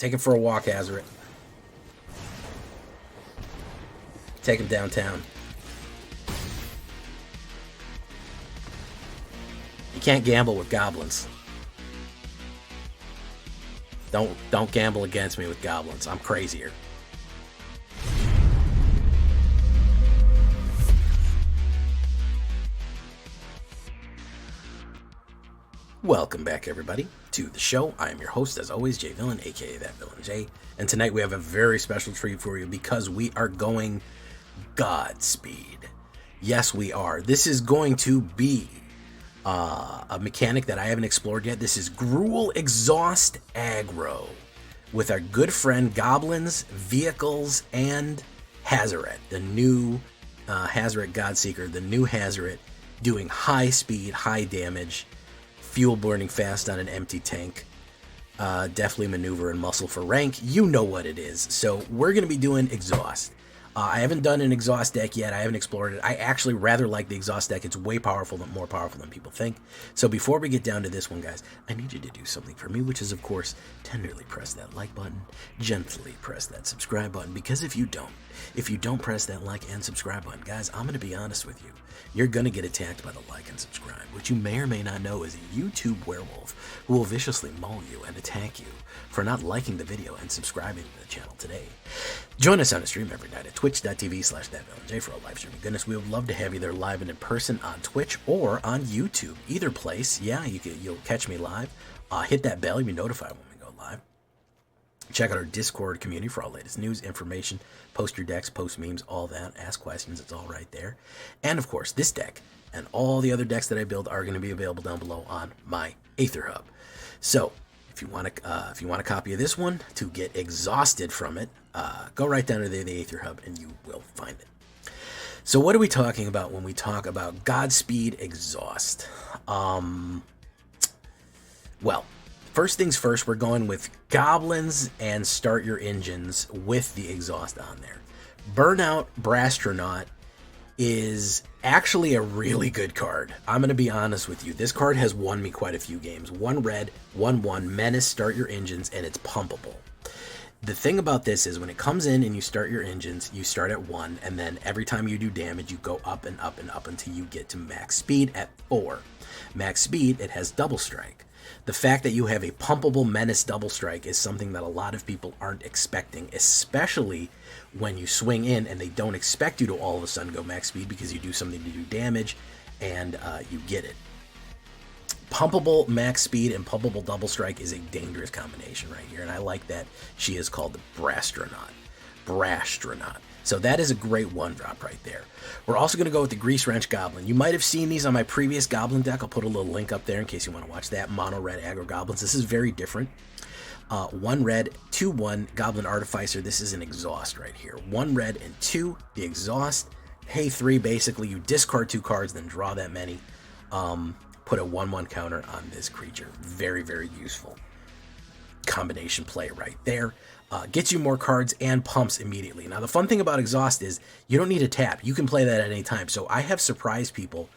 Take him for a walk, HAZORET. Take him downtown. You can't gamble with goblins. Don't gamble against me with goblins. I'm crazier. Welcome back, everybody, to the show. I am your host, as always, Jay Villain, aka That Villain Jay. And tonight we have a very special treat for you because we are going Godspeed. Yes, we are. This is going to be a mechanic that I haven't explored yet. This is Gruul Exhaust Aggro with our good friend Goblins, Vehicles, and HAZORET, the new HAZORET Godseeker, the new HAZORET, doing high speed, high damage, fuel burning fast on an empty tank. Definitely maneuver and muscle for rank. You know what it is. So we're going to be doing exhaust. I haven't done an exhaust deck yet. I haven't explored it. I actually rather like the exhaust deck. It's way more powerful than people think. So before we get down to this one, guys, I need you to do something for me, which is, of course, tenderly press that like button, gently press that subscribe button, because if you don't press that like and subscribe button, guys, I'm going to be honest with you. You're going to get attacked by the like and subscribe, which you may or may not know is a YouTube werewolf who will viciously maul you and attack you for not liking the video and subscribing to the channel today. Join us on a stream every night at twitch.tv/thatvillainj for a live stream. Goodness, we would love to have you there live and in person on Twitch or on YouTube. Either place, yeah, you'll catch me live. Hit that bell, you'll be notified when we go live. Check out our Discord community for all latest news, information, post your decks, post memes, all that, ask questions, it's all right there. And of course, this deck and all the other decks that I build are going to be available down below on my AetherHub. So, if you want a copy of this one to get exhausted from it, go right down to the AetherHub and you will find it. So what are we talking about when we talk about Godspeed Exhaust? Well, first things first, we're going with Goblins and Start Your Engines with the exhaust on there. Burnout Brastronaut is actually a really good card. I'm going to be honest with you. This card has won me quite a few games. 1 red, 1/1, Menace, Start Your Engines, and it's pumpable. The thing about this is when it comes in and you start your engines, you start at 1, and then every time you do damage, you go up and up and up until you get to max speed at 4. Max speed, it has double strike. The fact that you have a pumpable Menace double strike is something that a lot of people aren't expecting, especially when you swing in and they don't expect you to all of a sudden go max speed because you do something to do damage and you get it. Pumpable max speed and pumpable double strike is a dangerous combination right here, and I like that she is called the Brastronaut. So that is a great 1-drop right there. We're also going to go with the Grease Wrench Goblin. You might have seen these on my previous Goblin deck. I'll put a little link up there in case you want to watch that. Mono red aggro goblins. This is very different. 1 red, 2/1 Goblin Artificer. This is an exhaust right here. 1 red and 2, the exhaust. Hey 3, basically you discard 2 cards, then draw that many. Put a 1/1 counter on this creature. Very, very useful combination play right there. Gets you more cards and pumps immediately. Now, the fun thing about exhaust is you don't need a tap. You can play that at any time. So I have surprised people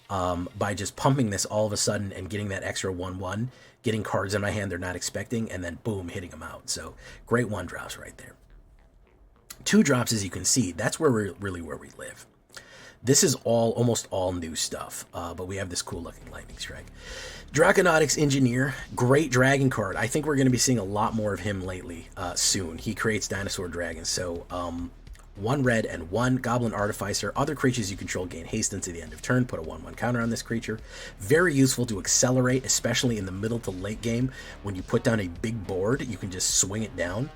by just pumping this all of a sudden and getting that extra 1/1, getting cards in my hand they're not expecting, and then boom, hitting them out. So great 1-drops right there. 2-drops, as you can see, that's where we're really where we live. This is almost all new stuff, but we have this cool looking Lightning Strike. Draconautics Engineer, great dragon card. I think we're going to be seeing a lot more of him lately soon. He creates dinosaur dragons. So 1 red and 1 Goblin Artificer. Other creatures you control gain haste until the end of turn. Put a 1/1 counter on this creature. Very useful to accelerate, especially in the middle to late game. When you put down a big board, you can just swing it down.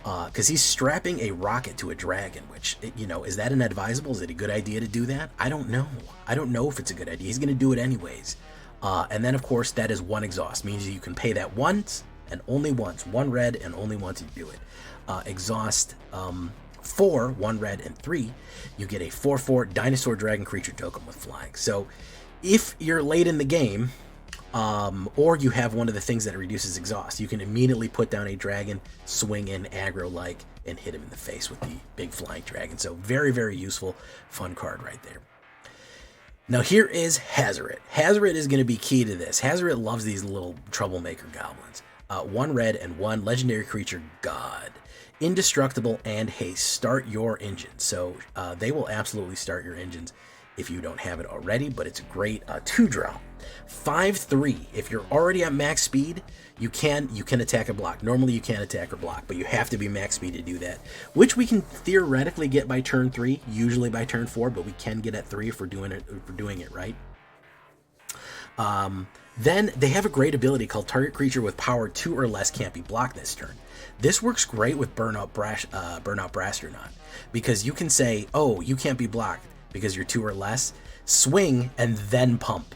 Because he's strapping a rocket to a dragon, which, you know, is that inadvisable? Is it a good idea to do that? I don't know. I don't know if it's a good idea. He's going to do it anyways. And then, of course, that is 1 exhaust. Means you can pay that once and only once. 1 red and only once you do it. Exhaust 4, 1 red and 3. You get a 4/4 dinosaur dragon creature token with flying. So if you're late in the game, or you have one of the things that reduces exhaust, you can immediately put down a dragon, swing in aggro-like, and hit him in the face with the big flying dragon. So very, very useful, fun card right there. Now here is HAZORET. HAZORET is going to be key to this. HAZORET loves these little troublemaker goblins. 1 red and 1 legendary creature god. Indestructible and haste. Start your engines. So they will absolutely start your engines if you don't have it already, but it's a great 2-drop. 5/3. If you're already at max speed, you can attack and block. Normally you can't attack or block, but you have to be max speed to do that, which we can theoretically get by turn 3, usually by turn 4, but we can get at 3 if we're doing it right. Then they have a great ability called target creature with power 2 or less can't be blocked this turn. This works great with Burnout Brastronaut, because you can say, oh, you can't be blocked because you're 2 or less, swing and then pump.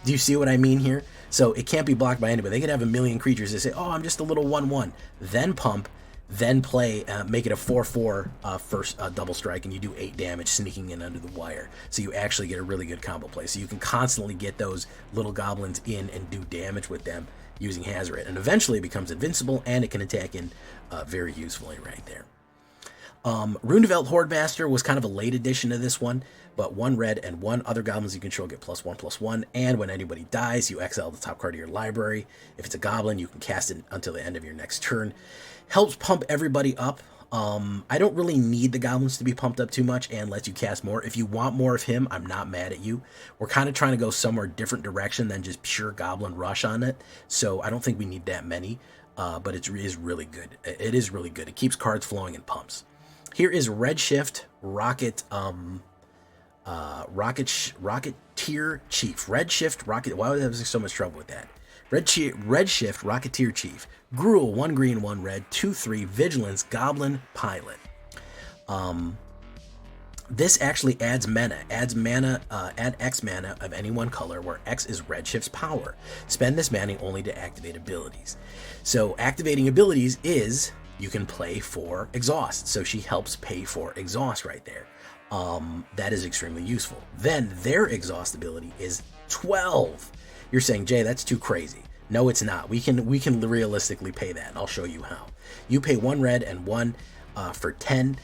Do you see what I mean here? So it can't be blocked by anybody. They could have a million creatures that say, oh, I'm just a little 1/1, then pump, then play, make it a 4/4 first double strike, and you do 8 damage sneaking in under the wire. So you actually get a really good combo play. So you can constantly get those little goblins in and do damage with them using HAZORET. And eventually it becomes invincible, and it can attack in very usefully right there. Runevelt Hordemaster was kind of a late addition to this one, but 1 red and 1 other goblins you control get +1/+1, and when anybody dies, you exile the top card of your library. If it's a goblin, you can cast it until the end of your next turn. Helps pump everybody up. I don't really need the goblins to be pumped up too much and lets you cast more. If you want more of him, I'm not mad at you. We're kind of trying to go somewhere different direction than just pure goblin rush on it, so I don't think we need that many, but it is really good. It is really good. It keeps cards flowing and pumps. Here is Redshift Rocketeer Chief. Redshift Rocket. Why was I having so much trouble with that? Redshift Rocketeer Chief. Gruul, 1 green, 1 red, 2/3 Vigilance Goblin Pilot. This actually adds mana. Add X mana of any one color, where X is Redshift's power. Spend this mana only to activate abilities. So activating abilities is, you can play for exhaust. So she helps pay for exhaust right there. That is extremely useful. Then their exhaust ability is 12. You're saying, Jay, that's too crazy. No, it's not. We can realistically pay that. I'll show you how. You pay 1 red and 1 for 10.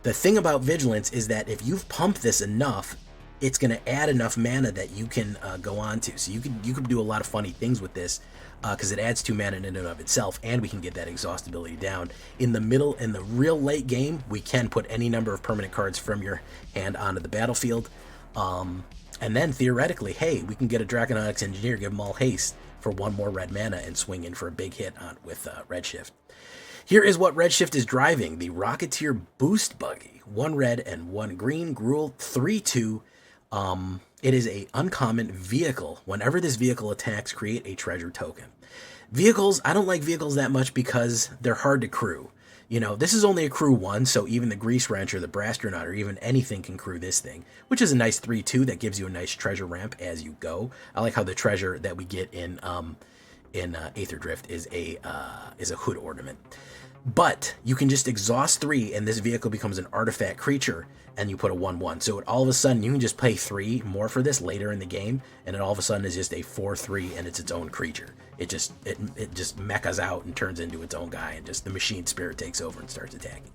The thing about Vigilance is that if you've pumped this enough, it's going to add enough mana that you can go on to. So you can do a lot of funny things with this, because it adds 2 mana in and of itself, and we can get that exhaust ability down. In the real late game, we can put any number of permanent cards from your hand onto the battlefield. And then theoretically, hey, we can get a Draconotics Engineer, give them all haste for 1 more red mana, and swing in for a big hit with Redshift. Here is what Redshift is driving: the Rocketeer Boost Buggy. 1 red and 1 green, Gruul, 3/2. It is a uncommon vehicle. Whenever this vehicle attacks, create a treasure token. Vehicles, I don't like vehicles that much because they're hard to crew. You know, this is only a crew 1, so even the Grease Wrench or the Brastronaut or even anything can crew this thing, which is a nice 3/2 that gives you a nice treasure ramp as you go. I like how the treasure that we get in AETHERDRIFT is a hood ornament. But you can just exhaust 3, and this vehicle becomes an artifact creature, and you put a 1/1. So all of a sudden, you can just pay 3 more for this later in the game, and it all of a sudden is just a 4/3, and it's its own creature. It just mechas out and turns into its own guy, and just the machine spirit takes over and starts attacking.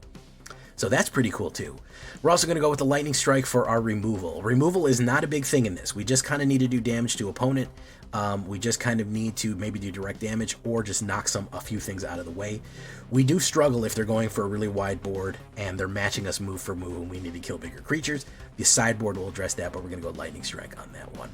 So that's pretty cool too. We're also going to go with the Lightning Strike for our removal. Removal is not a big thing in this. We just kind of need to do damage to opponent. We just kind of need to maybe do direct damage or just knock a few things out of the way. We do struggle if they're going for a really wide board and they're matching us move for move and we need to kill bigger creatures. The sideboard will address that, but we're going to go Lightning Strike on that one.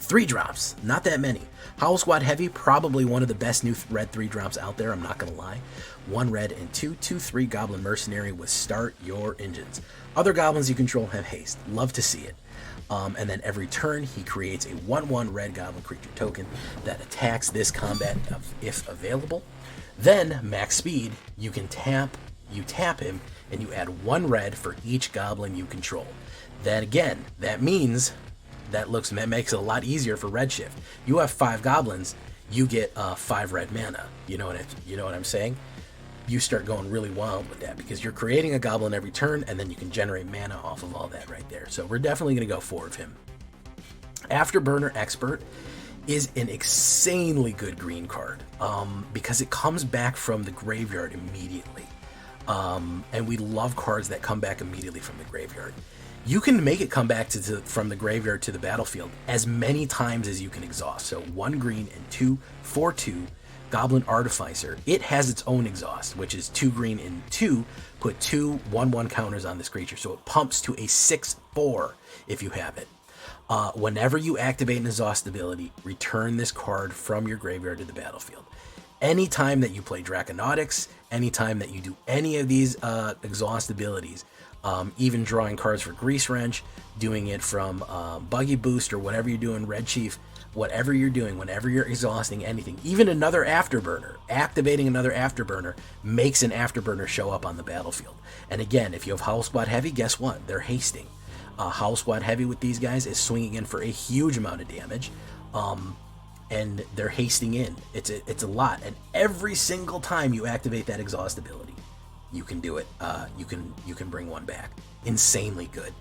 3 drops, not that many. Howl Squad Heavy, probably one of the best new red 3 drops out there, I'm not going to lie. 1 red and 2/3 Goblin Mercenary with Start Your Engines. Other goblins you control have haste. Love to see it. And then every turn, he creates a 1/1 red goblin creature token that attacks this combat if available. Then, max speed, you tap him, and you add 1 red for each goblin you control. Then again, that means that makes it a lot easier for Redshift. You have 5 goblins, you get 5 red mana. You know what I'm saying? You start going really wild with that because you're creating a goblin every turn, and then you can generate mana off of all that right there. So we're definitely going to go 4 of him. Afterburner Expert is an insanely good green card because it comes back from the graveyard immediately. And we love cards that come back immediately from the graveyard. You can make it come back from the graveyard to the battlefield as many times as you can exhaust. So 1 green and 2/2 Goblin Artificer. It has its own exhaust, which is 2 green and 2. Put 2 1/1 counters on this creature, so it pumps to a 6/4 if you have it. Whenever you activate an exhaust ability, return this card from your graveyard to the battlefield. Anytime that you play Draconautics, anytime that you do any of these exhaust abilities, even drawing cards for Grease Wrench, doing it from Buggy Boost or whatever you're doing, Red Chief, whatever you're doing, whenever you're exhausting anything, even another Afterburner, activating another Afterburner makes an Afterburner show up on the battlefield. And again, if you have Howl Squad Heavy, guess what? They're hasting. Howl Squad Heavy with these guys is swinging in for a huge amount of damage. And they're hasting in. It's a lot. And every single time you activate that exhaust ability, you can do it. You can bring one back. Insanely good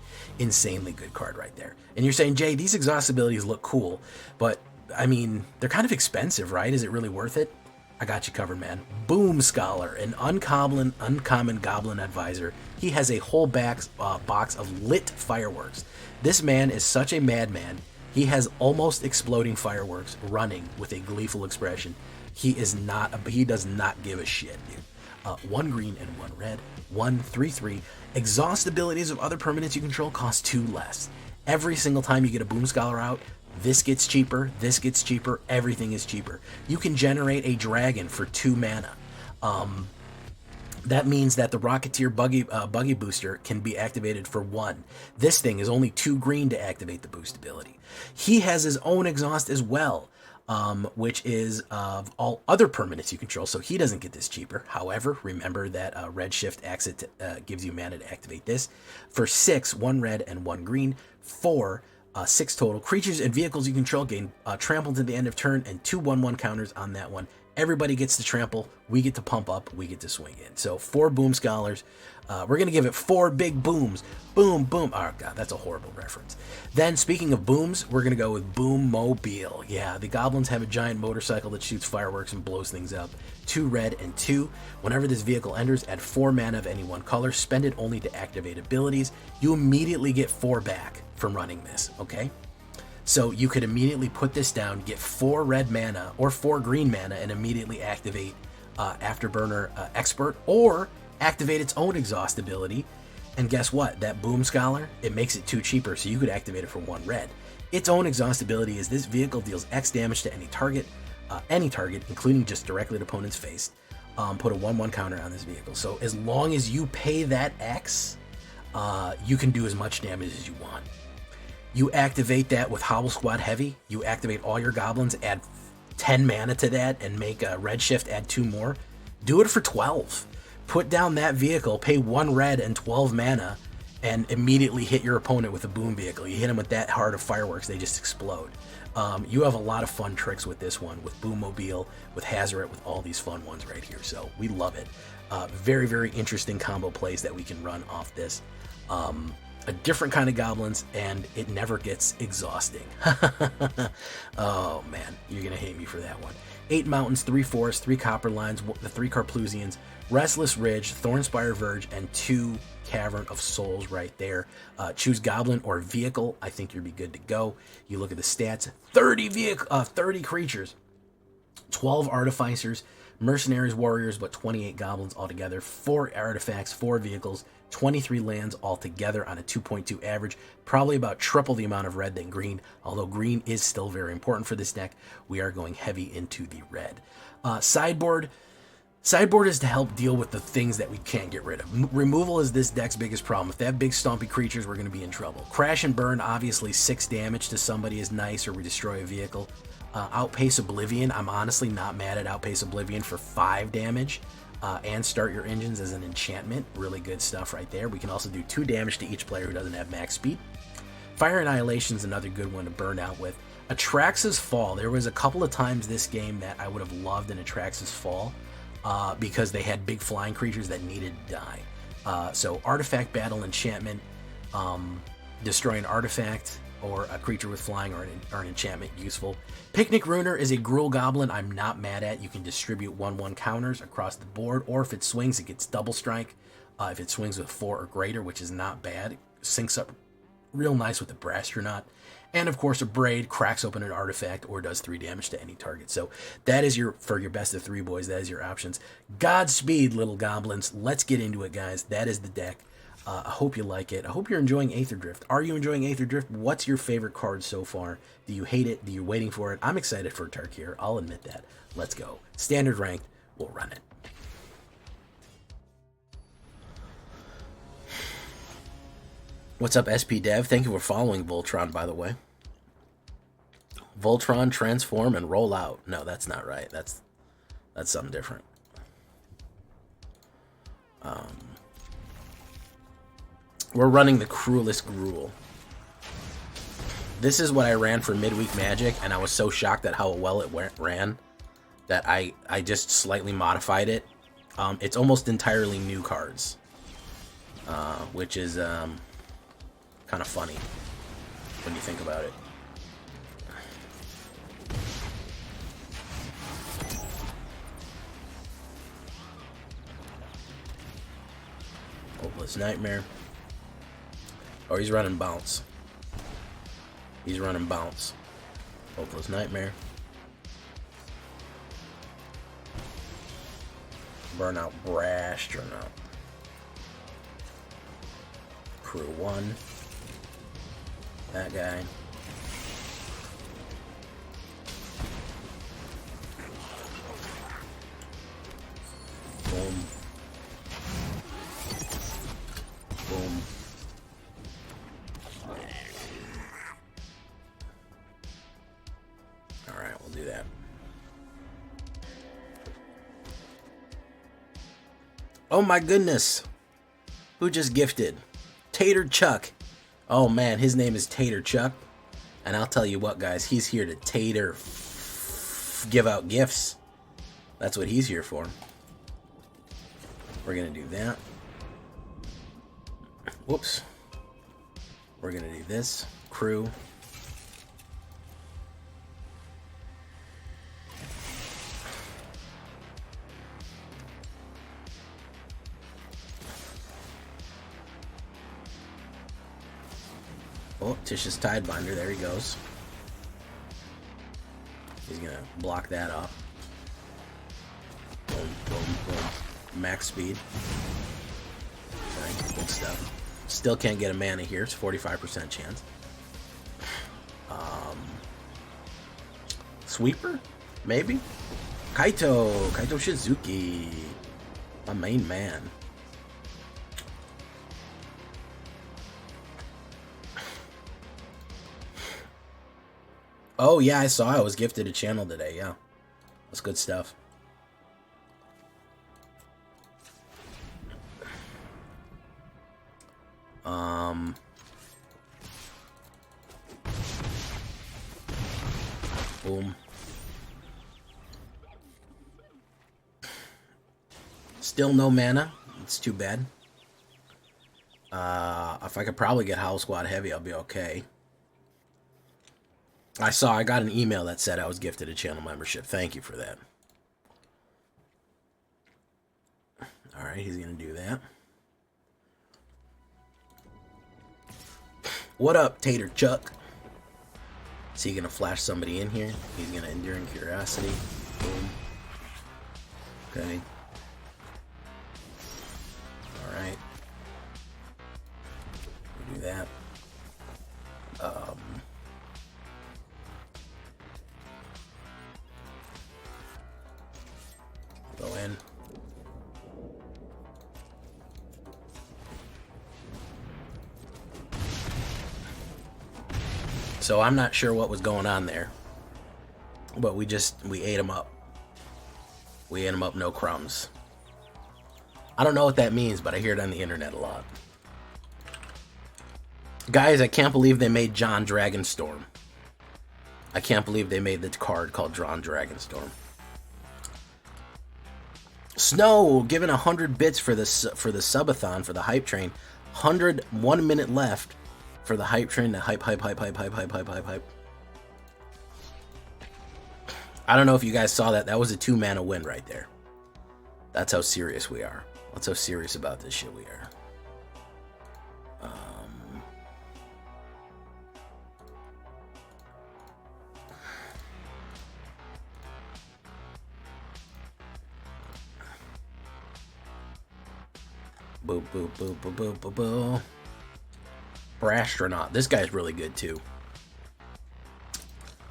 card right there. And you're saying, Jay, these exhaust abilities look cool, but I mean, they're kind of expensive, right? Is it really worth it? I got you covered, man. Boom Scholar, an uncommon Goblin Advisor. He has a whole box of lit fireworks. This man is such a madman. He has almost exploding fireworks running with a gleeful expression. He does not give a shit, dude. 1 green and 1 red, 1/3/3. Exhaust abilities of other permanents you control cost 2 less. Every single time you get a Boom Scholar out, this gets cheaper, everything is cheaper. You can generate a dragon for 2 mana. That means that the Rocketeer Buggy Booster can be activated for 1. This thing is only 2 green to activate the boost ability. He has his own exhaust as well, which is of all other permanents you control, so he doesn't get this cheaper. However, remember that Redshift exit gives you mana to activate this. For 6, 1 red and 1 green, 4, 6 total. Creatures and vehicles you control gain trampled at the end of turn and 2 1/1 counters on that one. Everybody gets to trample, we get to pump up, we get to swing in. So 4 Boom Scholars. We're going to give it 4 big booms. Boom, boom. Oh, God, that's a horrible reference. Then, speaking of booms, we're going to go with Boom Mobile. Yeah, the goblins have a giant motorcycle that shoots fireworks and blows things up. 2 red and 2. Whenever this vehicle enters, add 4 mana of any one color. Spend it only to activate abilities. You immediately get 4 back from running this, okay? So you could immediately put this down, get 4 red mana or 4 green mana, and immediately activate Afterburner Expert, or activate its own exhaust ability. And guess what? That Boom Scholar, it makes it 2 cheaper, so you could activate it for 1 red. Its own exhaust ability is this vehicle deals X damage to any target, including just directly at opponent's face. Put a 1/1 counter on this vehicle. So as long as you pay that X, you can do as much damage as you want. You activate that with Howl Squad Heavy. You activate all your goblins, add 10 mana to that, and make a Redshift add 2 more. Do it for 12. Put down that vehicle, pay 1 red and 12 mana, and immediately hit your opponent with a boom vehicle. You hit them with that heart of fireworks, they just explode. You have a lot of fun tricks with this one, with Boom Mobile, with HAZORET, with all these fun ones right here. So we love it. Very, very interesting combo plays that we can run off this. A different kind of goblins, and it never gets exhausting. Oh man, you're gonna hate me for that one. 8 mountains, 3 forests, 3 copper lines, the 3 Carplusians, Restless Ridge, Thornspire Verge, and 2 Cavern of Souls right there. Choose Goblin or Vehicle. I think you'll be good to go. You look at the stats: 30 creatures, 12 Artificers, Mercenaries, Warriors, but 28 Goblins altogether. 4 artifacts, 4 vehicles, 23 lands altogether on a 2.2 average. Probably about triple the amount of red than green, although green is still very important for this deck. We are going heavy into the red. Sideboard is to help deal with the things that we can't get rid of. Removal is this deck's biggest problem. If they have big stompy creatures, we're going to be in trouble. Crash and Burn, obviously 6 damage to somebody is nice, or we destroy a vehicle. Outpace Oblivion, I'm honestly not mad at Outpace Oblivion for 5 damage. And Start Your Engines as an enchantment. Really good stuff right there. We can also do 2 damage to each player who doesn't have max speed. Fire Annihilation is another good one to burn out with. Atrax's Fall. There was a couple of times this game that I would have loved an Atrax's Fall because they had big flying creatures that needed to die. So Artifact Battle Enchantment, destroy an artifact or a creature with flying or an enchantment useful. Picnic Ruiner is a Gruul Goblin I'm not mad at. You can distribute 1/1 counters across the board, or if it swings, it gets double strike. If it swings with 4 or greater, which is not bad, it syncs up real nice with the Brastronaut. And of course, a Braid cracks open an artifact or does 3 damage to any target. So that is for your best of 3 boys. That is your options. Godspeed, little goblins. Let's get into it, guys. That is the deck. I hope you like it. I hope you're enjoying AETHERDRIFT. Are you enjoying AETHERDRIFT? What's your favorite card so far? Do you hate it? Do you waiting for it? I'm excited for Tarkir. I'll admit that. Let's go. Standard ranked. We'll run it. What's up, SP Dev? Thank you for following Voltron, by the way. Voltron, transform, and roll out. No, that's not right. That's something different. We're running the cruelest Gruul. This is what I ran for midweek Magic, and I was so shocked at how well it ran that I just slightly modified it. It's almost entirely new cards, which is kind of funny when you think about it. Hopeless Nightmare. Oh, he's running Bounce. He's running Bounce. Hopeless Nightmare. Burnout Brastronaut. Crew 1. That guy. Boom. Boom. Alright, we'll do that. Oh my goodness! Who just gifted? Tater Chuck. Oh man, his name is Tater Chuck. And I'll tell you what, guys, he's here to give out gifts. That's what he's here for. We're gonna do that. Whoops. We're gonna do this. Crew. Oh, Tish's Tidebinder, there he goes. He's gonna block that off. Boom, boom, boom. Max speed. Right, good stuff. Still can't get a mana here, it's 45% chance. Sweeper? Maybe? Kaito Shizuki. My main man. Oh yeah, I saw I was gifted a channel today, yeah. That's good stuff. Boom. Still no mana. It's too bad. If I could probably get Howl Squad Heavy, I'll be okay. I got an email that said I was gifted a channel membership. Thank you for that. Alright, he's gonna do that. What up, Tater Chuck? Is he gonna flash somebody in here? He's gonna Enduring Curiosity. Boom. Okay. Alright. Do that. Go in. So I'm not sure what was going on there, but we ate them up. We ate them up, no crumbs. I don't know what that means, but I hear it on the internet a lot. Guys, I can't believe they made John Dragonstorm. I can't believe they made the card called John Dragonstorm. Snow giving 100 bits for the subathon for the hype train. 1 minute left for the hype train. The hype. I don't know if you guys saw that. That was a 2-mana win right there. That's how serious we are. That's how serious about this shit we are. Boop, boop, boop, boop, boop, boop, boop. Brastronaut. This guy's really good, too.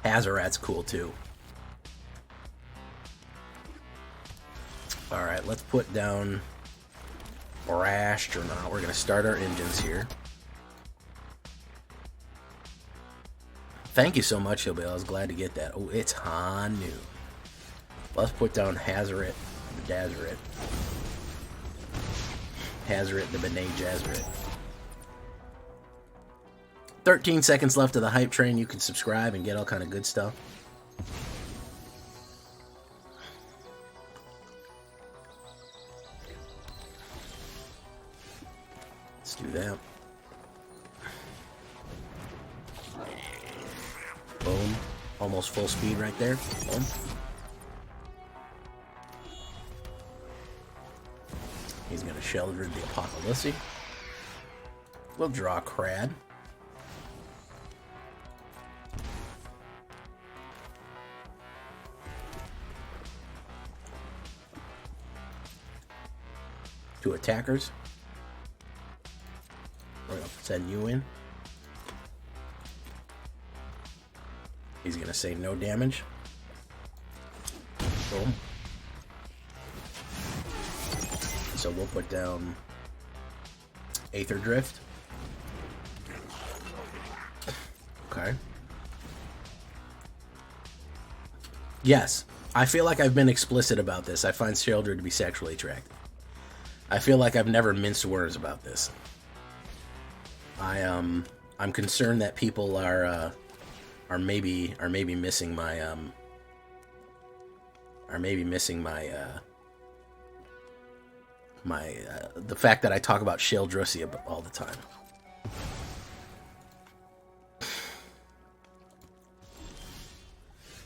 HAZORET's cool, too. Alright, let's put down Brastronaut. We're going to start our engines here. Thank you so much, Hillbill. I was glad to get that. Oh, it's Hanu. Let's put down HAZORET, the Dazoret. HAZORET, the B'nai Jazzoret. 13 seconds left of the hype train. You can subscribe and get all kind of good stuff. Let's do that. Boom. Almost full speed right there. Boom. He's going to Sheldred the Apocalypse. We'll draw Crad. Two attackers. We're going to send you in. He's going to say no damage. Boom. So we'll put down AETHERDRIFT. Okay. Yes, I feel like I've been explicit about this. I find Sheldred to be sexually attractive. I feel like I've never minced words about this. I'm concerned that people are maybe missing my the fact that I talk about Sheldrussia all the time.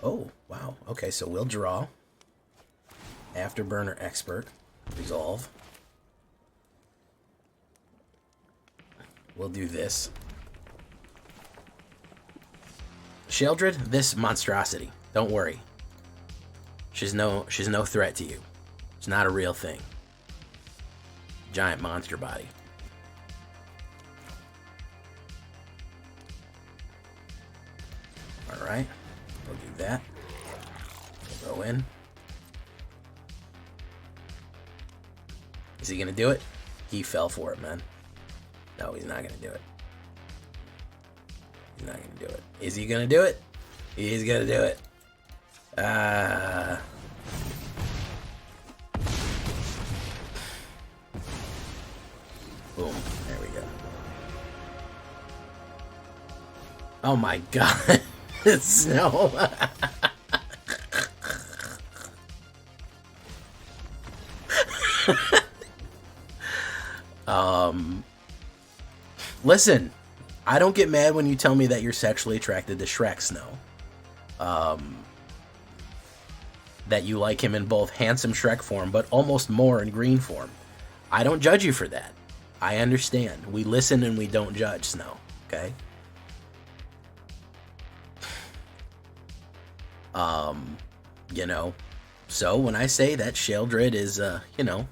Oh, wow. Okay, so we'll draw. Afterburner Expert. Resolve. We'll do this. Sheldred, this monstrosity. Don't worry. She's no threat to you. It's not a real thing. Giant monster body. Alright. We'll do that. We'll go in. Is he gonna do it? He fell for it, man. No, he's not gonna do it. He's not gonna do it. Is he gonna do it? He's gonna do it. Boom. There we go. Oh my god. Snow. Listen, I don't get mad when you tell me that you're sexually attracted to Shrek, Snow. That you like him in both handsome Shrek form, but almost more in green form. I don't judge you for that. I understand. We listen and we don't judge, Snow. Okay? You know, so when I say that Sheldred is, you know,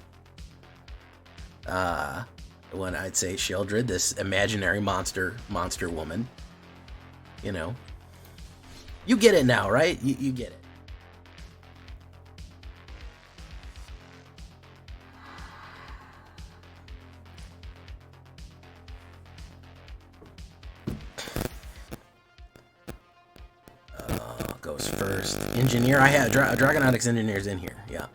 when I'd say Sheldred, this imaginary monster woman, you know, you get it now, right? You get it. Goes first. Engineer, I have Dragonautics Engineer's in here. Yeah.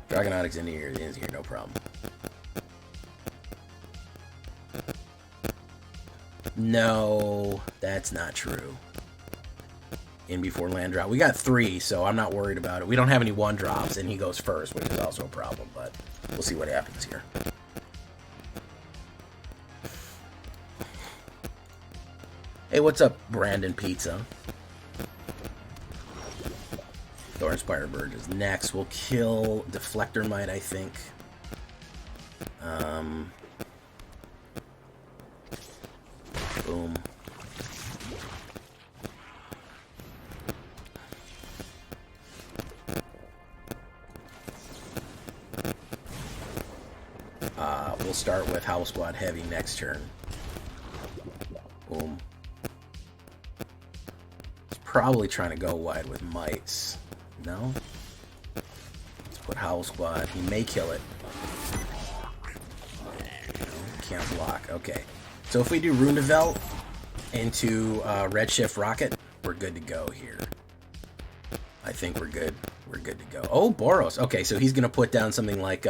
Dragonautics Engineer's in here, no problem. No, that's not true. In before land drop. We got 3, so I'm not worried about it. We don't have any 1-drops, and he goes first, which is also a problem, but we'll see what happens here. Hey, what's up, Brandon Pizza? Thornspire Bird is next. We'll kill Deflector Might, I think. Boom. we'll start with Howl Squad Heavy next turn. Boom. He's probably trying to go wide with Mites. No? Let's put Howl Squad. He may kill it. No, can't block. Okay. So if we do Rundevelt into Redshift Rocket, we're good to go here. I think we're good. We're good to go. Oh, Boros. Okay, so he's gonna put down something like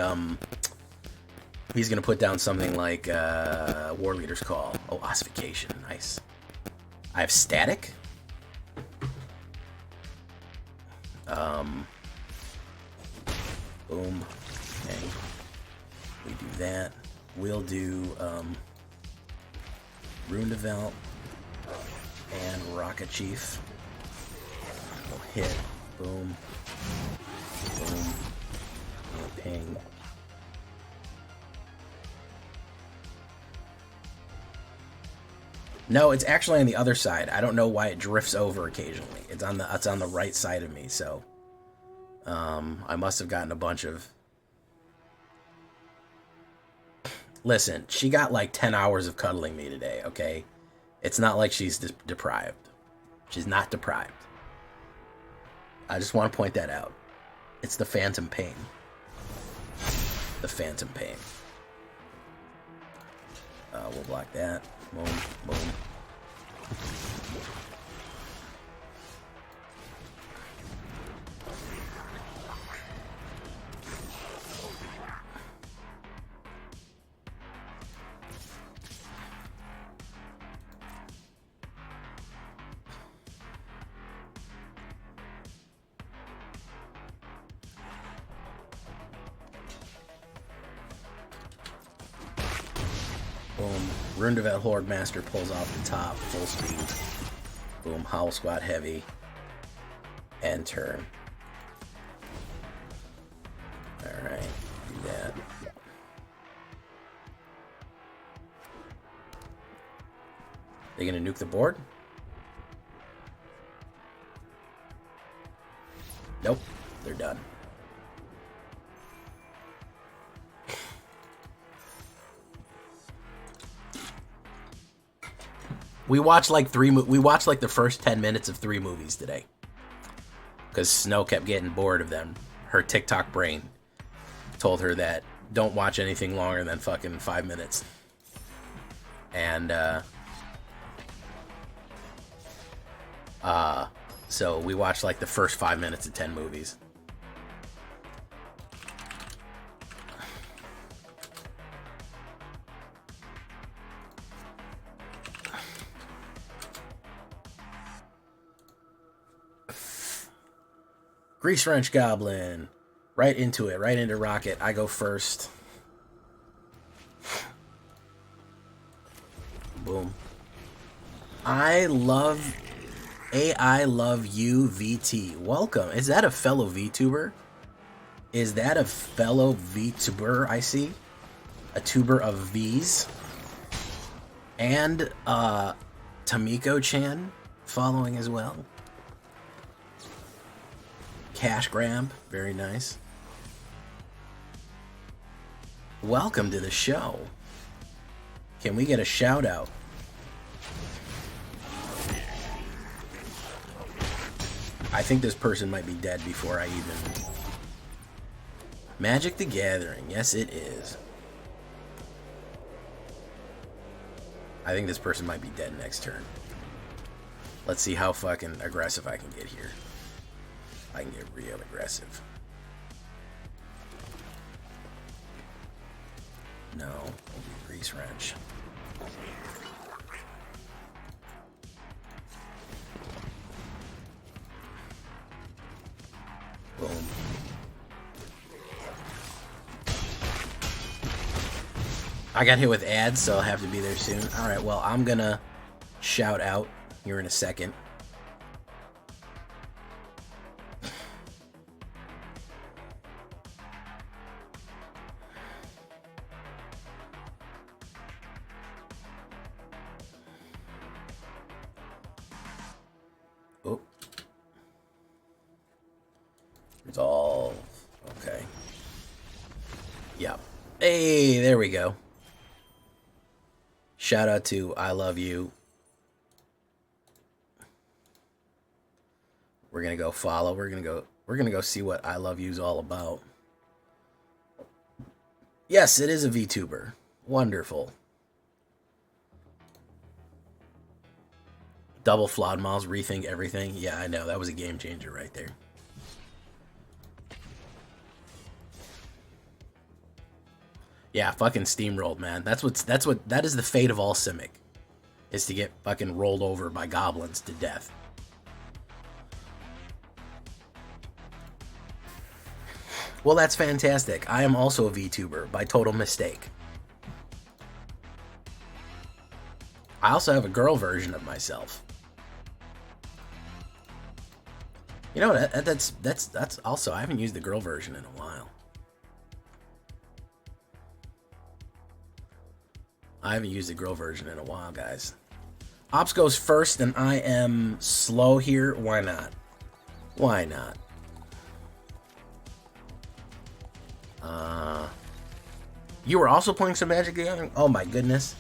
War Leader's Call. Oh, Ossification. Nice. I have Static. Boom. Okay. We do that. We'll do Rundevelt and Rocket Chief. We'll hit. Boom. Boom. We'll ping. No, it's actually on the other side. I don't know why it drifts over occasionally. It's on the right side of me, so I must have gotten a bunch of... Listen, she got like 10 hours of cuddling me today, okay? It's not like she's deprived. She's not deprived. I just want to point that out. It's the Phantom Pain. The Phantom Pain. We'll block that. Boom, boom. Boom. Rundevelt Horde Master pulls off the top, full speed. Boom. Howl Squad Heavy. And turn. Alright. Do that. They gonna nuke the board? Nope. They're done. We watched like the first 10 minutes of 3 movies today. Because Snow kept getting bored of them. Her TikTok brain told her that don't watch anything longer than fucking 5 minutes. And so we watched like the first 5 minutes of 10 movies. Grease Wrench Goblin. Right into it. Right into Rocket. I go first. Boom. I love you VT. Welcome. Is that a fellow VTuber? Is that a fellow VTuber I see? A tuber of V's? And Tamiko-chan following as well. Cash grab, very nice. Welcome to the show. Can we get a shout out? I think this person might be dead before I even... Magic the Gathering, yes it is. I think this person might be dead next turn. Let's see how fucking aggressive I can get here. I can get real aggressive. No, we'll do Grease Wrench. Boom. I got hit with ads, so I'll have to be there soon. Alright, well, I'm gonna shout out here in a second. Resolve. Okay. Yeah. Hey, there we go. Shout out to I Love You. We're gonna go follow. We're gonna go see what I Love You's all about. Yes, it is a VTuber. Wonderful. Double flawed miles, rethink everything. Yeah, I know. That was a game changer right there. Yeah, fucking steamrolled, man. That is the fate of all Simic. Is to get fucking rolled over by goblins to death. Well, that's fantastic. I am also a VTuber by total mistake. I also have a girl version of myself. You know, that's also, I haven't used the girl version in a while. I haven't used the girl version in a while, guys. Ops goes first, and I am slow here. Why not? Why not? You were also playing some Magic the Gathering? Oh my goodness.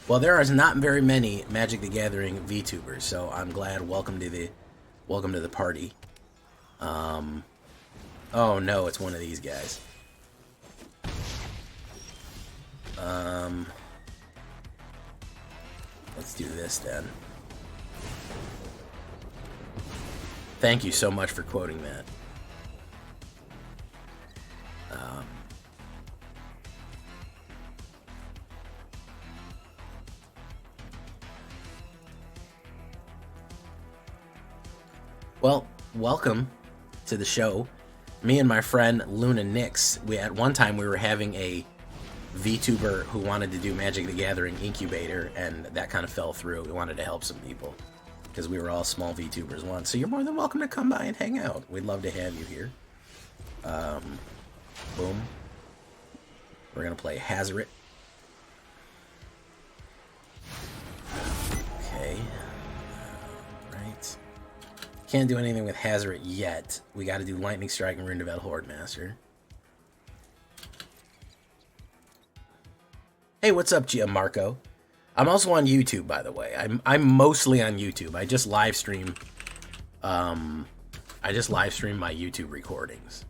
Well, there is not very many Magic the Gathering VTubers, so I'm glad. Welcome to the party. Oh no, it's one of these guys. Let's do this then. Thank you so much for quoting that. Well, welcome to the show. Me and my friend Luna Nix, at one time we were having a VTuber who wanted to do Magic the Gathering incubator, and that kind of fell through. We wanted to help some people because we were all small VTubers once. So you're more than welcome to come by and hang out. We'd love to have you here. Boom. We're gonna play HAZORET. Okay. Right. Can't do anything with HAZORET yet. We got to do Lightning Strike and Rune of Horde Master. Hey, what's up, Gianmarco? I'm also on YouTube, by the way. I'm mostly on YouTube. I just live stream. I just live stream my YouTube recordings.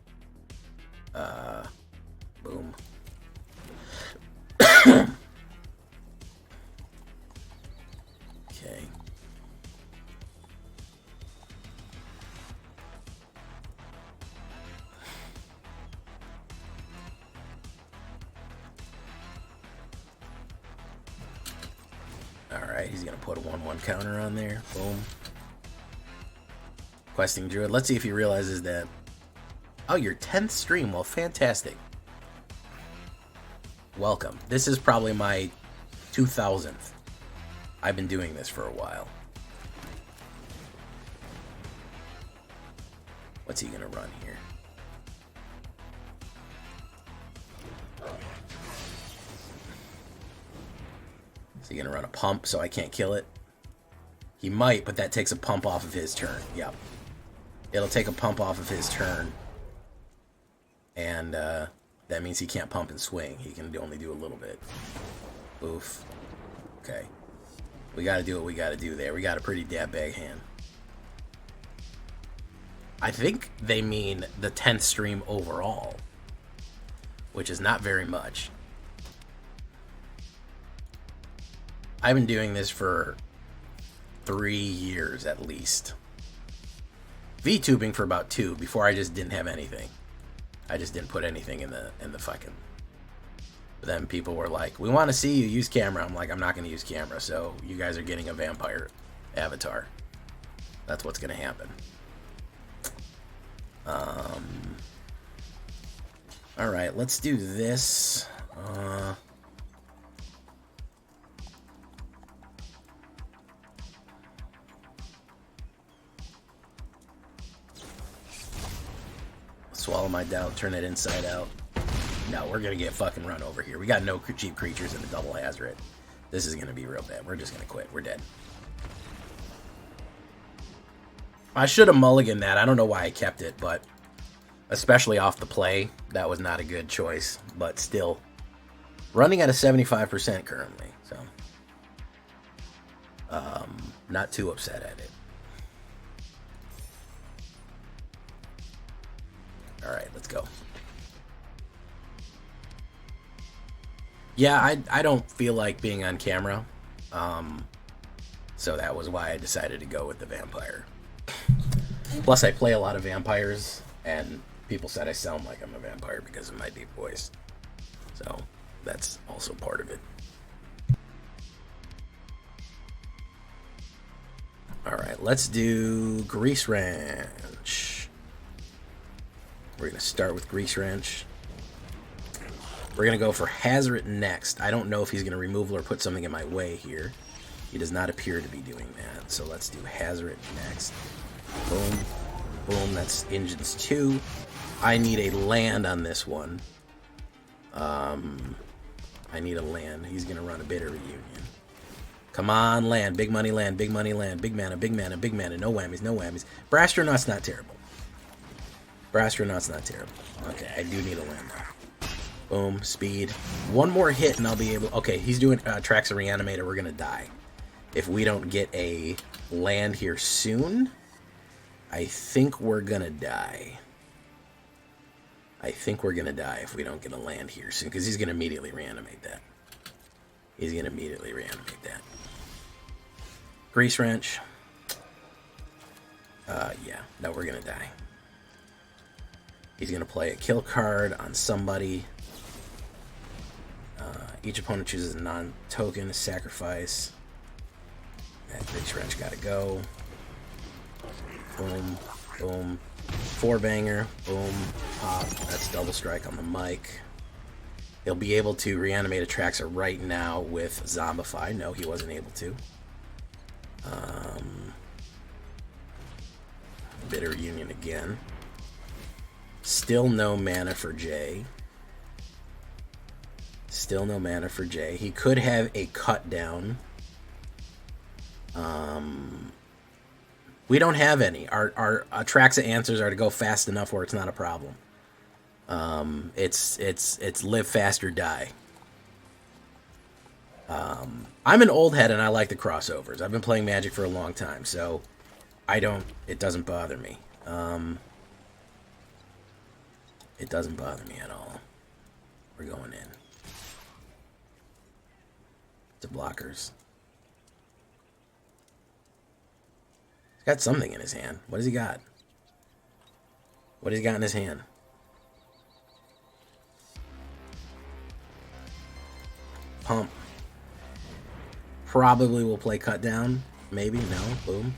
Boom. Okay. Alright, he's gonna put a 1/1 counter on there. Boom. Questing Druid. Let's see if he realizes that. Oh, your 10th stream. Well, fantastic. Welcome. This is probably my 2000th. I've been doing this for a while. What's he gonna run here? Is he gonna run a pump so I can't kill it? He might, but that takes a pump off of his turn. Yep. It'll take a pump off of his turn. And that means he can't pump and swing. He can only do a little bit. Oof. Okay. We gotta do what we gotta do there. We got a pretty dab bag hand. I think they mean the 10th stream overall, which is not very much. I've been doing this for 3 years at least. VTubing for about 2 before I just didn't have anything. I just didn't put anything in the fucking. But then people were like, "We want to see you use camera." I'm like, "I'm not going to use camera, so you guys are getting a vampire avatar. That's what's going to happen." All right, let's do this. Swallow my doubt, turn it inside out. No, we're gonna get fucking run over here. We got no cheap creatures in the double HAZORET. This is gonna be real bad. We're just gonna quit. We're dead. I should have mulliganed that. I don't know why I kept it, but especially off the play, that was not a good choice. But still, running at a 75% currently. So Not too upset at it. All right, let's go. Yeah, I don't feel like being on camera. So that was why I decided to go with the vampire. Plus, I play a lot of vampires, and people said I sound like I'm a vampire because of my deep voice. So that's also part of it. All right, let's do Grease Ranch. We're going to start with Grease Ranch. We're going to go for HAZORET next. I don't know if he's going to remove or put something in my way here. He does not appear to be doing that. So let's do HAZORET next. Boom. Boom. That's engines 2. I need a land on this one. I need a land. He's going to run a Bitter Reunion. Come on, land. Big money land. Big money land. Big mana. Big mana. Big mana. No whammies. No whammies. Brastronaut's not terrible. Brastronaut's not terrible. Okay, I do need a land though. Boom. Speed. One more hit and I'll be able... Okay, he's doing Trax of Reanimator. We're going to die. If we don't get a land here soon, I think we're going to die. I think we're going to die if we don't get a land here soon, because he's going to immediately reanimate that. He's going to immediately reanimate that. Grease Wrench. Yeah. No, we're going to die. He's going to play a kill card on somebody. Each opponent chooses a non-token to sacrifice. That Grease Wrench got to go. Boom. Boom. 4-banger. Boom. Pop. That's double strike on the mic. He'll be able to reanimate Atraxa right now with Zombify. No, he wasn't able to. Bitter Union again. Still no mana for Jay. Still no mana for Jay. He could have a cut down. We don't have any. Our Atraxa answers are to go fast enough where it's not a problem. It's live fast or die. I'm an old head and I like the crossovers. I've been playing Magic for a long time, so it doesn't bother me. It doesn't bother me at all. We're going in. To blockers. He's got something in his hand. What has he got? What has he got in his hand? Pump. Probably will play cut down. Maybe. No. Boom.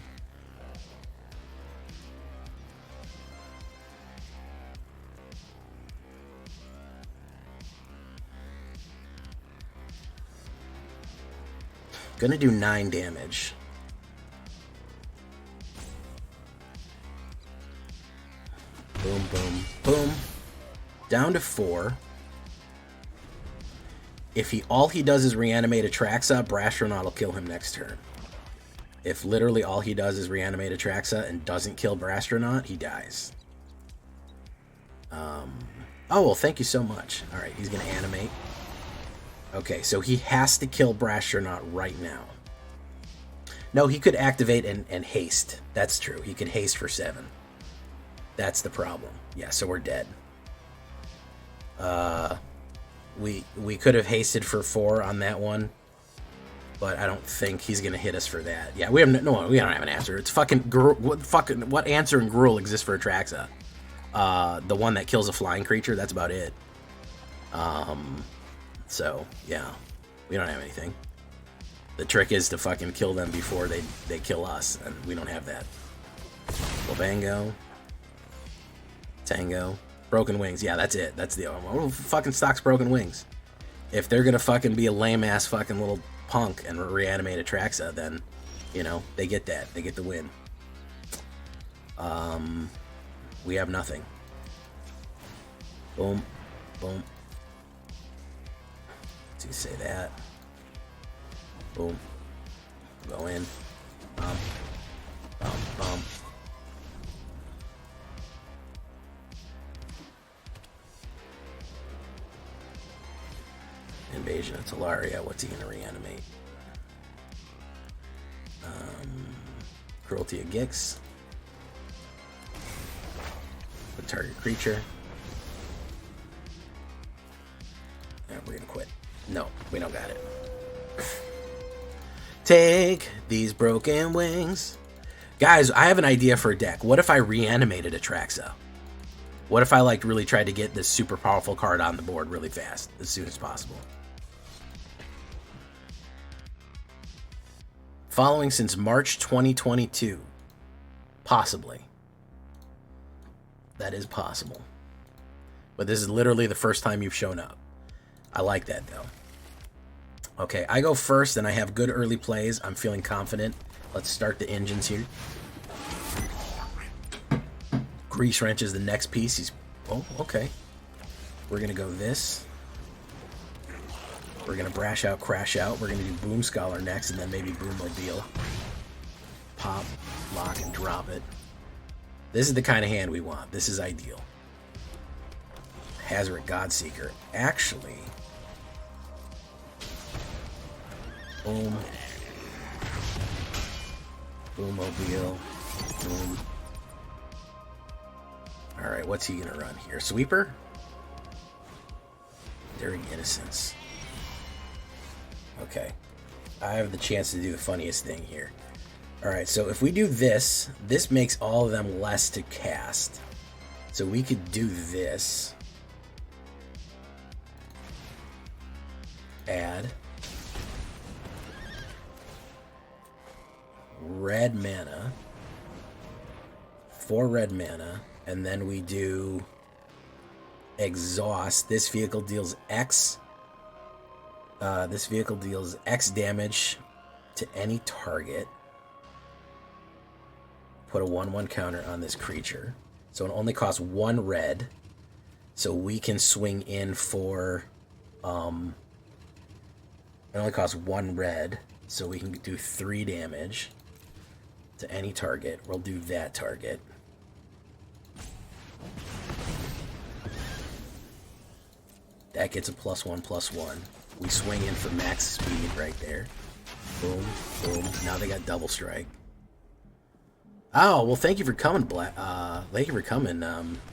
Gonna do 9 damage. Boom, boom, boom. Down to 4. If all he does is reanimate Atraxa, Brastronaut will kill him next turn. If literally all he does is reanimate Atraxa and doesn't kill Brastronaut, he dies. Oh, well, thank you so much. All right, he's going to animate. Okay, so he has to kill Brastronaut right now. No, he could activate and haste. That's true. He could haste for 7. That's the problem. Yeah, so we're dead. We could have hasted for 4 on that one, but I don't think he's gonna hit us for that. Yeah, we don't have an answer. It's fucking what answer in Gruul exists for Atraxa? The one that kills a flying creature. That's about it. So yeah, we don't have anything. The trick is to fucking kill them before they kill us, and we don't have that. Labango, Tango. Broken Wings. Yeah, that's it. That's the one. Who fucking stocks Broken Wings? If they're gonna fucking be a lame-ass fucking little punk and reanimate Atraxa, then, you know, they get that. They get the win. We have nothing. Boom. Boom. To say that. Boom. Go in. Bump. Bump. Bump. Invasion of Talaria. What's he gonna reanimate? Cruelty of Gix. The target creature. And we're gonna quit. No, we don't got it. Take these broken wings. Guys, I have an idea for a deck. What if I reanimated Atraxa? What if I like really tried to get this super powerful card on the board really fast, as soon as possible? Following since March 2022. Possibly. That is possible. But this is literally the first time you've shown up. I like that, though. Okay, I go first, and I have good early plays. I'm feeling confident. Let's start the engines here. Grease Wrench is the next piece. He's... Oh, okay. We're going to go this. We're going to Brash Out, Crash Out. We're going to do Boom Scholar next, and then maybe Boommobile. Pop, lock, and drop it. This is the kind of hand we want. This is ideal. HAZORET Godseeker. Actually... Boom. Boommobile. Boom. Alright, what's he gonna run here? Sweeper? Enduring Innocence. Okay. I have the chance to do the funniest thing here. Alright, so if we do this, this makes all of them less to cast. So we could do this. Add. Red mana. 4 red mana. And then we do Exhaust. This vehicle deals X. This vehicle deals X damage to any target. Put a 1/1 counter on this creature. So it only costs 1 red. So we can swing in for... it only costs 1 red. So we can do 3 damage to any target. We'll do that target. That gets a +1/+1. We swing in for max speed right there. Boom, boom. Now they got double strike. Oh, well, thank you for coming, thank you for coming,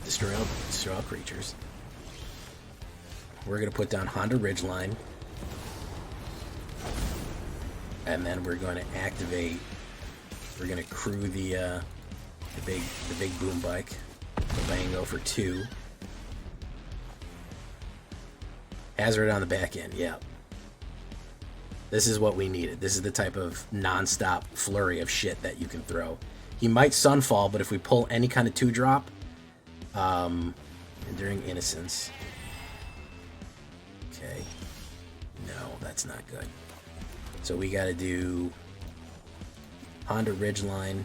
Destroy All Creatures. We're going to put down Honda Ridgeline. And then we're going to activate... We're going to crew the big boom bike. The Bango for 2. HAZORET on the back end, yeah. This is what we needed. This is the type of non-stop flurry of shit that you can throw. He might Sunfall, but if we pull any kind of 2-drop, Enduring Innocence. Okay. No, that's not good. So we gotta do Honda Ridgeline.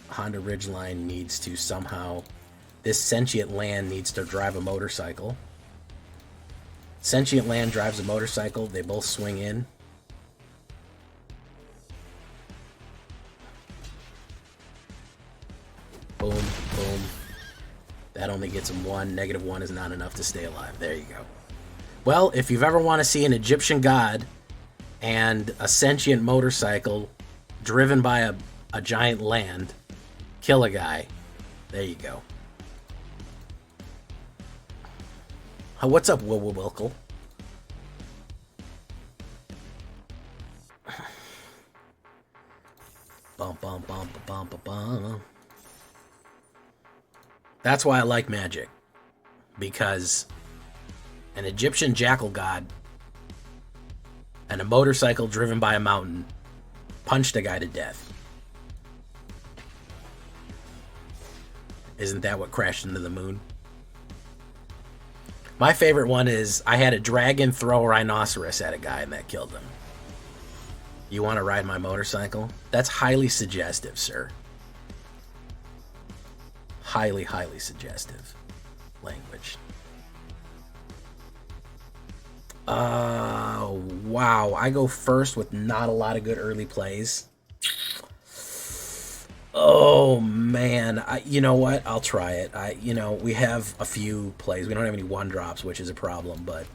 Honda Ridgeline needs to somehow... This Sentient Land needs to drive a motorcycle. Sentient Land drives a motorcycle. They both swing in. Boom, boom. That only gets him 1. -1 is not enough to stay alive. There you go. Well, if you've ever want to see an Egyptian god and a sentient motorcycle driven by a giant land kill a guy, there you go. What's up, Wilkle? Bum, bum, bum, bum, bum, bum. That's why I like Magic. Because an Egyptian jackal god and a motorcycle driven by a mountain punched a guy to death. Isn't that what crashed into the moon? My favorite one is I had a dragon throw a rhinoceros at a guy and that killed him. You want to ride my motorcycle? That's highly suggestive, sir. Highly, highly suggestive language. Wow. I go first with not a lot of good early plays. Oh, man. You know what? I'll try it. We have a few plays. We don't have any 1-drops, which is a problem, but...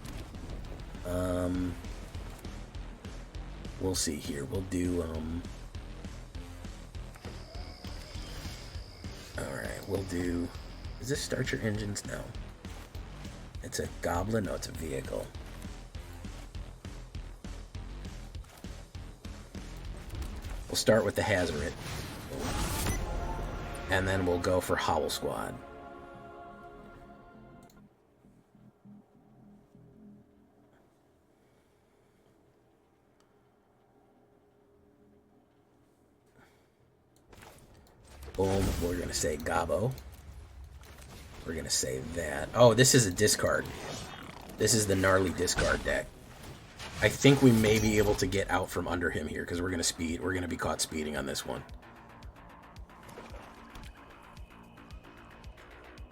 we'll see here. We'll do, Alright, we'll do... Does this start your engines? No. It's a goblin? No, it's a vehicle. We'll start with the HAZORET. And then we'll go for Howl Squad. Boom, we're going to say Gobbo. We're going to say that. Oh, this is a discard. This is the gnarly discard deck. I think we may be able to get out from under him here because we're going to speed. We're going to be caught speeding on this one.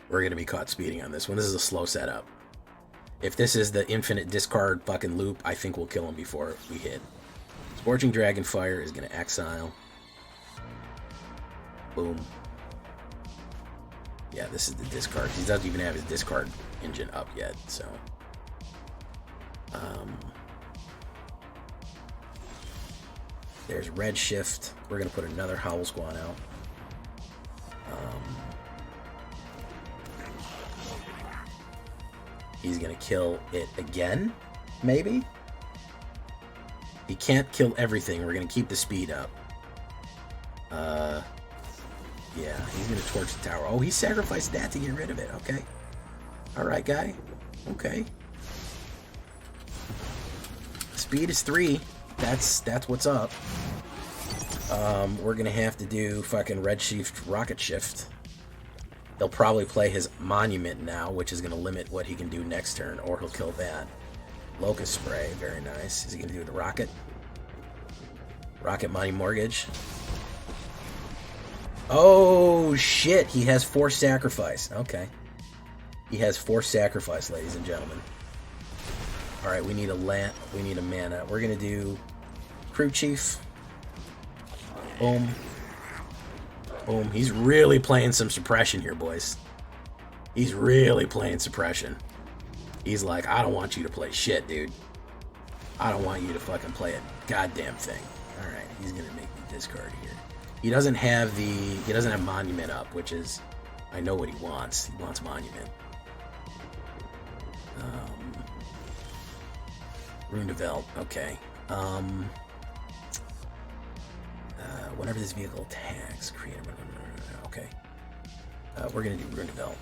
We're going to be caught speeding on this one. This is a slow setup. If this is the infinite discard fucking loop, I think we'll kill him before we hit. Scorching Dragonfire is going to exile. Boom. Yeah, this is the discard. He doesn't even have his discard engine up yet, so... there's Red Shift. We're going to put another Howl Squad out. He's going to kill it again, maybe? He can't kill everything. We're going to keep the speed up. Yeah, he's going to torch the tower. Oh, he sacrificed that to get rid of it. Okay. Alright, guy. Okay. Speed is 3. That's what's up. We're going to have to do fucking Red Shift, Rocket Shift. He'll probably play his Monument now, which is going to limit what he can do next turn, or he'll kill that. Locust Spray, very nice. Is he going to do the Rocket? Rocket Money Mortgage. Oh, shit. He has Forced Sacrifice. Okay. He has Forced Sacrifice, ladies and gentlemen. Alright, we need a mana. We're going to do Crew Chief. Boom. Boom. He's really playing some suppression here, boys. He's really playing suppression. He's like, I don't want you to play shit, dude. I don't want you to fucking play a goddamn thing. Alright, he's going to make me discard here. He doesn't have Monument up, which is, I know what he wants. He wants Monument. Rune of Veld, okay. Whenever this vehicle attacks, create a... Okay. We're going to do Rune of Veld.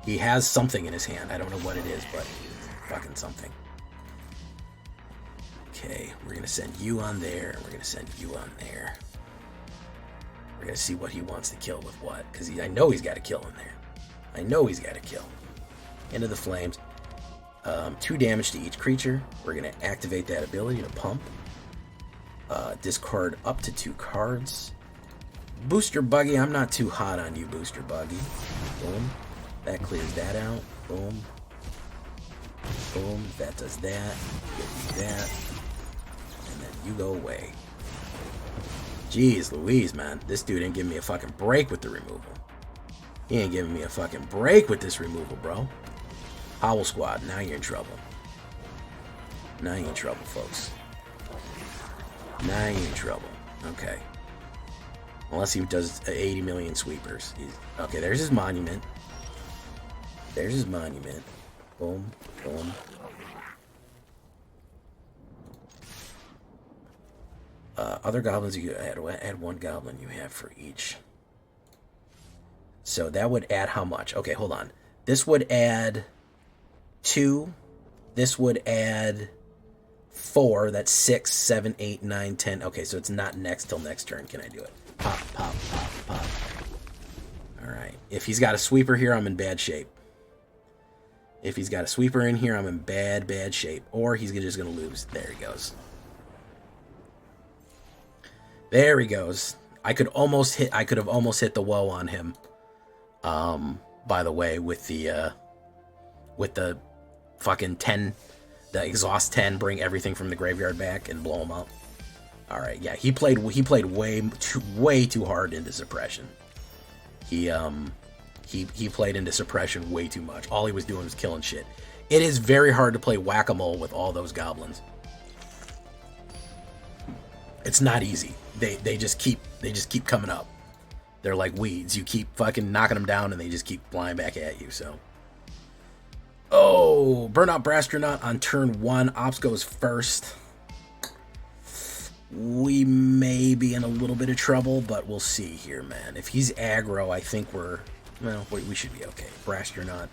He has something in his hand. I don't know what it is, but fucking something. Okay, we're going to send you on there. We're going to send you on there. We're going to see what he wants to kill with what. Because I know he's got to kill in there. I know he's got to kill. Into the Flames. 2 damage to each creature. We're going to activate that ability to pump. Discard up to 2 cards. Booster Buggy. I'm not too hot on you, Booster Buggy. Boom. That clears that out. Boom. Boom. That does that. Give you that. And then you go away. Jeez Louise, man. This dude ain't giving me a fucking break with the removal. He ain't giving me a fucking break with this removal, bro. Howl Squad, now you're in trouble. Now you're in trouble, folks. Now you're in trouble. Okay. Unless he does 80 million sweepers. Okay, there's his Monument. There's his Monument. Boom, boom. Other goblins, you add 1 goblin you have for each. So that would add how much? Okay, hold on. This would add 2. This would add 4. That's 6, 7, 8, 9, 10. Okay, so it's not next till next turn. Can I do it? Pop, pop, pop, pop. Alright. If he's got a sweeper here, I'm in bad shape. If he's got a sweeper in here, I'm in bad shape. Or he's just going to lose. There he goes. There he goes. I could have almost hit the woe on him. By the way, with the fucking 10, the exhaust 10, bring everything from the graveyard back and blow him up. All right, yeah, he played way too hard into suppression. He played into suppression way too much. All he was doing was killing shit. It is very hard to play whack-a-mole with all those goblins. It's not easy. They just keep coming up. They're like weeds. You keep fucking knocking them down and they just keep flying back at you, so. Oh, Burnout Brastronaut on turn 1. Ops goes first. We may be in a little bit of trouble, but we'll see here, man. If he's aggro, I think we should be okay. Brastronaut.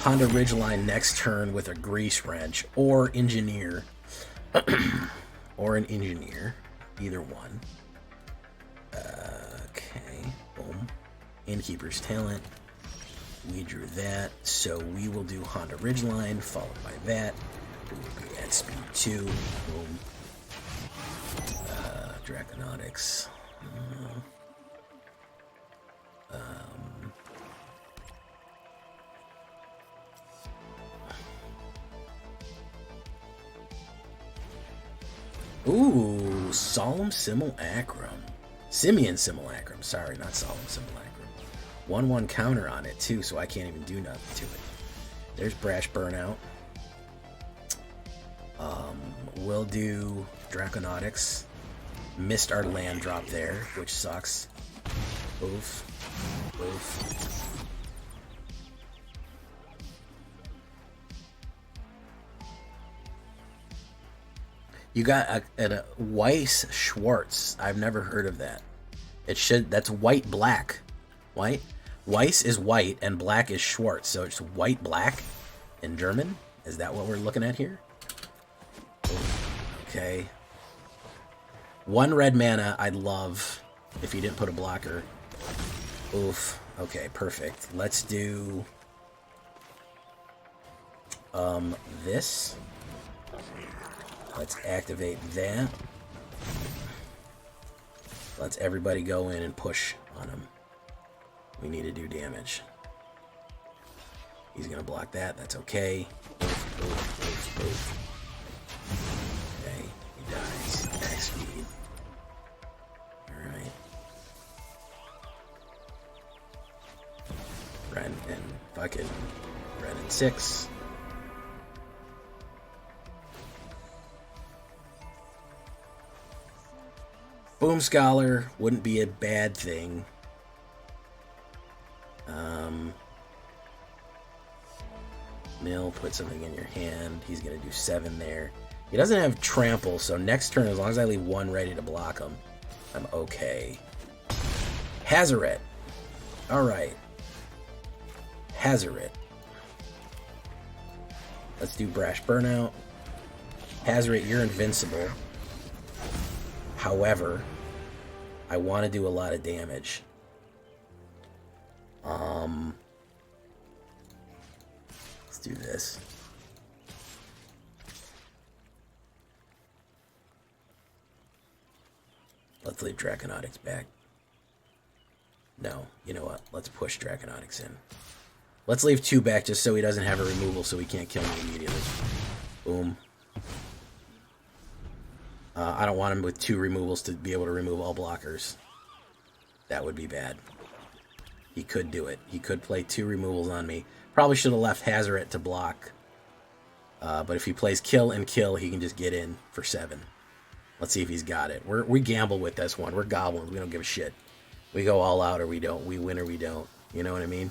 Honda Ridgeline next turn with a Grease Wrench or Engineer. Or an Engineer. Either one. Okay. Boom. Innkeeper's Talent. We drew that, so we will do Honda Ridgeline, followed by that. We will be at speed 2. Boom. Draconautics. Ooh, Solemn Simulacrum. Simian Simulacrum. Sorry, not Solemn Simulacrum. 1/1 counter on it, too, so I can't even do nothing to it. There's Brash Burnout. We'll do Draconautics. Missed our land drop there, which sucks. Oof. Oof. You got a Weiss Schwartz. I've never heard of that. That's white black. White? Weiss is white and black is Schwartz, so it's white black in German? Is that what we're looking at here? Okay. 1 red mana I'd love if you didn't put a blocker. Oof. Okay, perfect. Let's do this. Let's activate that. Let's everybody go in and push on him. We need to do damage. He's gonna block that. That's okay. Oof, oof, oof, oof. Okay, he dies. Max speed. Alright. Ren and fucking Ren and 6. Boom Scholar wouldn't be a bad thing. Mill, put something in your hand. He's going to do 7 there. He doesn't have Trample, so next turn, as long as I leave 1 ready to block him, I'm okay. HAZORET. Alright. HAZORET. Let's do Brash Burnout. HAZORET, you're invincible. However, I want to do a lot of damage. Let's do this. Let's leave Draconautics back. No, you know what? Let's push Draconautics in. Let's leave 2 back just so he doesn't have a removal so he can't kill me immediately. Boom. I don't want him with 2 removals to be able to remove all blockers. That would be bad. He could do it. He could play 2 removals on me. Probably should have left HAZORET to block. But if he plays kill and kill, he can just get in for 7. Let's see if he's got it. We gamble with this one. We're goblins. We don't give a shit. We go all out or we don't. We win or we don't. You know what I mean?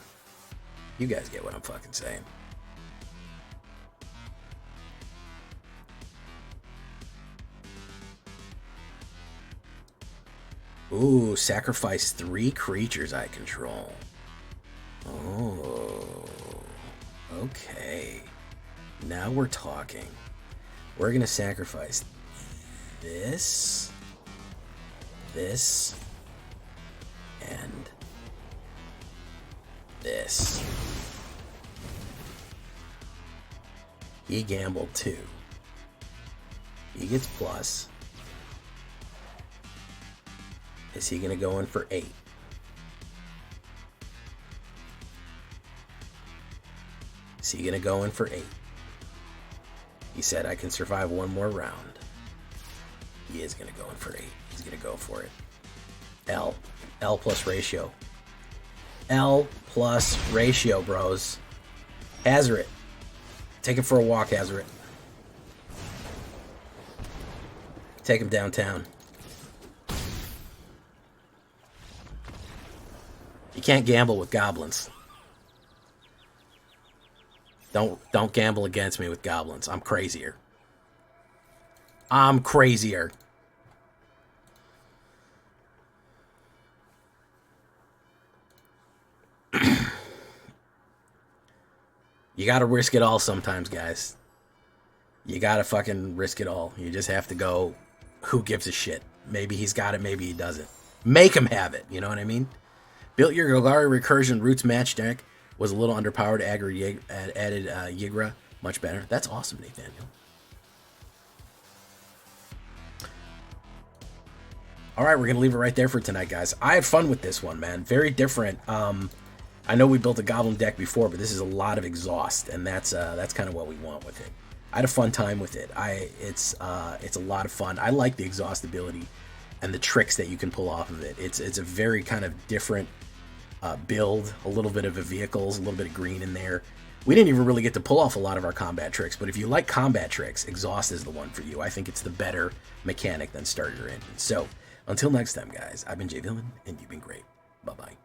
You guys get what I'm fucking saying. Ooh, sacrifice 3 creatures I control. Oh, okay. Now we're talking. We're gonna sacrifice this, and this. He gambled 2. He gets plus. Is he going to go in for 8? Is he going to go in for 8? He said I can survive 1 more round. He is going to go in for 8. He's going to go for it. L plus ratio. L plus ratio, bros. HAZORET. Take him for a walk, HAZORET. Take him downtown. You can't gamble with goblins. Don't gamble against me with goblins. I'm crazier. I'm crazier. You gotta risk it all sometimes, guys. You gotta fucking risk it all. You just have to go, who gives a shit? Maybe he's got it, maybe he doesn't. Make him have it, you know what I mean? Built your Golgari Recursion Roots match deck. Was a little underpowered, added Yigra. Much better. That's awesome, Nathaniel. All right, we're going to leave it right there for tonight, guys. I had fun with this one, man. Very different. I know we built a Goblin deck before, but this is a lot of exhaust, and that's kind of what we want with it. I had a fun time with it. It's a lot of fun. I like the exhaust ability and the tricks that you can pull off of it. It's a very kind of different build, a little bit of a vehicles, a little bit of green in there. We didn't even really get to pull off a lot of our combat tricks, but if you like combat tricks, exhaust is the one for you. I think it's the better mechanic than starter engine. So until next time, guys, I've been Jay Villain, and you've been great. Bye-bye.